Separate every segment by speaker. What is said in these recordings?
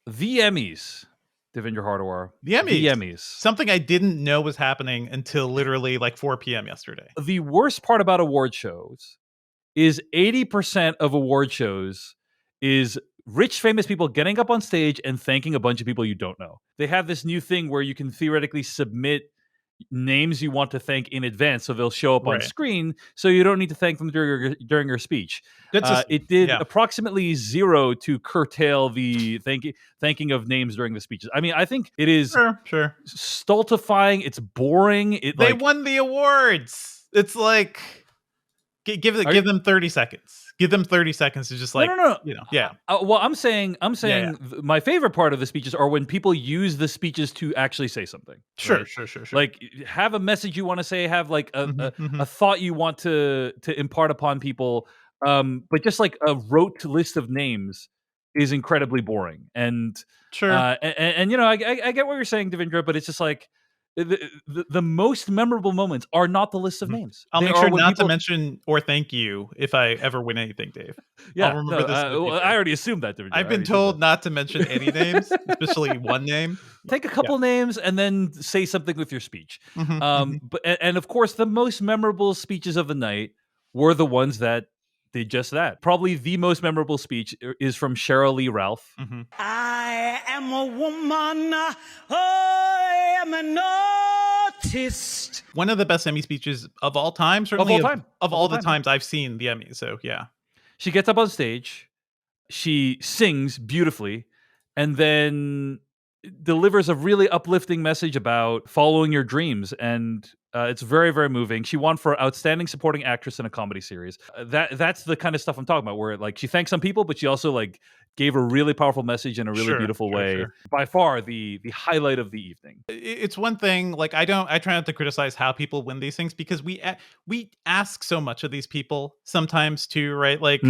Speaker 1: The Emmys, Devindra Hardawar.
Speaker 2: The Emmys.
Speaker 1: The Emmys.
Speaker 2: Something I didn't know was happening until literally like 4 p.m. yesterday.
Speaker 1: The worst part about award shows is 80% of award shows is rich, famous people getting up on stage and thanking a bunch of people you don't know. They have this new thing where you can theoretically submit names you want to thank in advance, so they'll show up on
Speaker 2: Right.
Speaker 1: screen, so you don't need to thank them during your speech.
Speaker 2: Good system.
Speaker 1: It did
Speaker 2: Yeah.
Speaker 1: approximately 0 to curtail the thanking of names during the speeches. I mean, I think it is
Speaker 2: Sure.
Speaker 1: stultifying. It's boring.
Speaker 2: They won the awards. It's like give them 30 seconds. Give them 30 seconds to just like
Speaker 1: no.
Speaker 2: You know, yeah.
Speaker 1: Well, I'm saying
Speaker 2: Yeah.
Speaker 1: my favorite part of the speeches are when people use the speeches to actually say something.
Speaker 2: Sure,
Speaker 1: right?
Speaker 2: sure.
Speaker 1: Like have a message you want to say, have like a thought you want to impart upon people. But just like a rote list of names is incredibly boring. And
Speaker 2: sure.
Speaker 1: And you know, I get what you're saying, Devindra, but it's just like the most memorable moments are not the list of names.
Speaker 2: I'll make sure not to mention or thank you if I ever win anything, Dave.
Speaker 1: Yeah,
Speaker 2: I'll remember this.
Speaker 1: I already assumed that.
Speaker 2: I've been told not to mention any names, especially one name.
Speaker 1: Take a couple names and then say something with your speech. But and of course, the most memorable speeches of the night were the ones that did just that. Probably the most memorable speech is from Sheryl Lee Ralph.
Speaker 3: I am a woman. I am an artist.
Speaker 2: One of the best Emmy speeches of all time, certainly of all the times I've seen the Emmys. So yeah.
Speaker 1: She gets up on stage, she sings beautifully, and then delivers a really uplifting message about following your dreams, and it's very, very moving. She won for Outstanding Supporting Actress in a Comedy Series. That's the kind of stuff I'm talking about, where like she thanked some people, but she also like gave a really powerful message in a really beautiful way. Sure. By far the highlight of the evening.
Speaker 2: It's one thing, like I try not to criticize how people win these things, because we ask so much of these people sometimes too, right? Like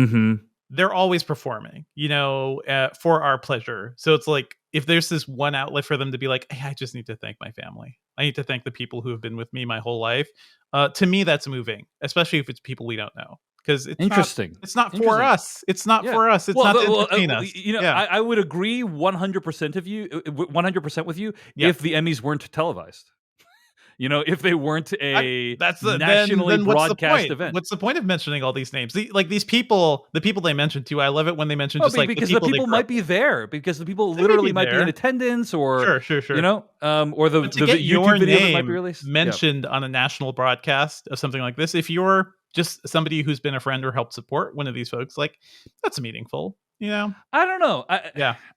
Speaker 2: they're always performing, you know, for our pleasure. So it's like, if there's this one outlet for them to be like, hey, I just need to thank my family. I need to thank the people who have been with me my whole life. To me, that's moving, especially if it's people we don't know. Because it's
Speaker 1: interesting.
Speaker 2: It's not for us. It's not for us. It's not to entertain us.
Speaker 1: You know, I would agree 100% of you, 100% with you, if the Emmys weren't televised. You know, if they weren't a nationally broadcast event.
Speaker 2: What's the point of mentioning all these names? These people, the people they mentioned too, I love it when they mention just like
Speaker 1: because the people might be there, because the people literally might be in attendance, or
Speaker 2: sure.
Speaker 1: You know, or the
Speaker 2: YouTube
Speaker 1: video that might be released
Speaker 2: mentioned on a national broadcast of something like this. If you're just somebody who's been a friend or helped support one of these folks, like that's meaningful. You know,
Speaker 1: I don't know.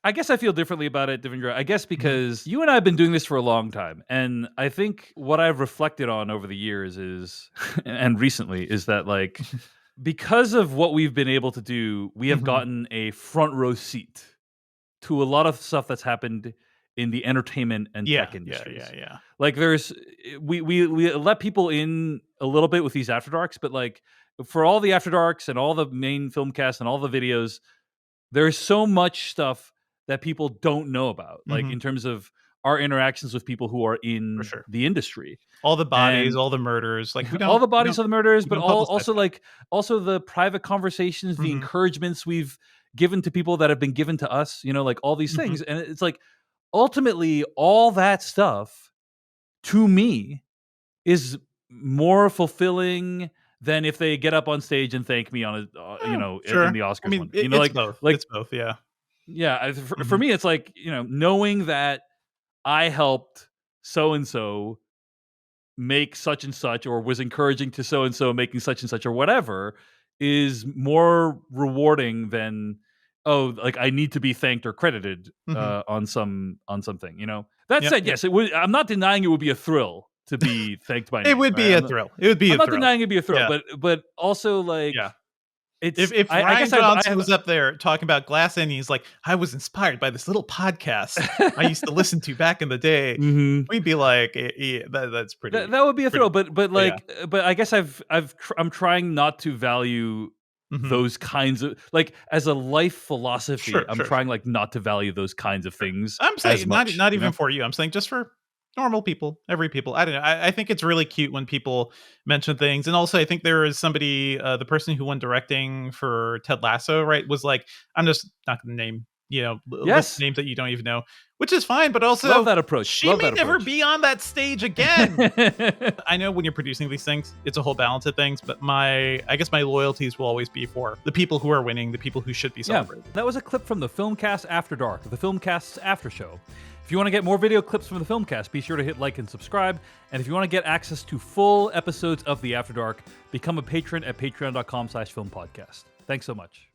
Speaker 1: I guess I feel differently about it, Devindra. I guess because you and I have been doing this for a long time, and I think what I've reflected on over the years is, and recently, is that like because of what we've been able to do, we have gotten a front row seat to a lot of stuff that's happened in the entertainment and tech industries.
Speaker 2: Yeah.
Speaker 1: Like we let people in a little bit with these After Darks, but like for all the After Darks and all the main Filmcast and all the videos, there's so much stuff that people don't know about, like in terms of our interactions with people who are in the industry.
Speaker 2: All the bodies, all the murders, like
Speaker 1: all the bodies of the murders, but also the private conversations, the encouragements we've given to people that have been given to us, you know, like all these things. And it's like, ultimately, all that stuff to me is more fulfilling than if they get up on stage and thank me on a, in the Oscars.
Speaker 2: I mean,
Speaker 1: one.
Speaker 2: You know, it's both. It's both. Yeah.
Speaker 1: Yeah. For me, it's like, you know, knowing that I helped so-and-so make such and such, or was encouraging to so-and-so making such and such or whatever, is more rewarding than, oh, like I need to be thanked or credited on something, you know. That said, yes, it would. I'm not denying it would be a thrill to be thanked by.
Speaker 2: It would be a thrill. It would be.
Speaker 1: I'm not denying it'd be a thrill, but also like, it's.
Speaker 2: If Ryan Johnson was up there talking about Glass and he's like, I was inspired by this little podcast I used to listen to back in the day, we'd be like, that's pretty.
Speaker 1: That would be a thrill, but I guess I'm trying not to value those kinds of, like, as a life philosophy. I'm trying like not to value those kinds of things.
Speaker 2: I'm saying not even for you. I'm saying just for normal people, every people. I don't know. I think it's really cute when people mention things. And also I think there is somebody, the person who won directing for Ted Lasso, right, was like, I'm just not going to name list names that you don't even know, which is fine. But also,
Speaker 1: love that approach.
Speaker 2: She
Speaker 1: Love
Speaker 2: may
Speaker 1: that
Speaker 2: never
Speaker 1: approach.
Speaker 2: be on that stage again. I know when you're producing these things, it's a whole balance of things. But I guess my loyalties will always be for the people who are winning, the people who should be celebrated.
Speaker 1: That was a clip from the Filmcast After Dark, the Filmcast's after show. If you want to get more video clips from the Filmcast, be sure to hit like and subscribe. And if you want to get access to full episodes of the After Dark, become a patron at patreon.com/filmpodcast. Thanks so much.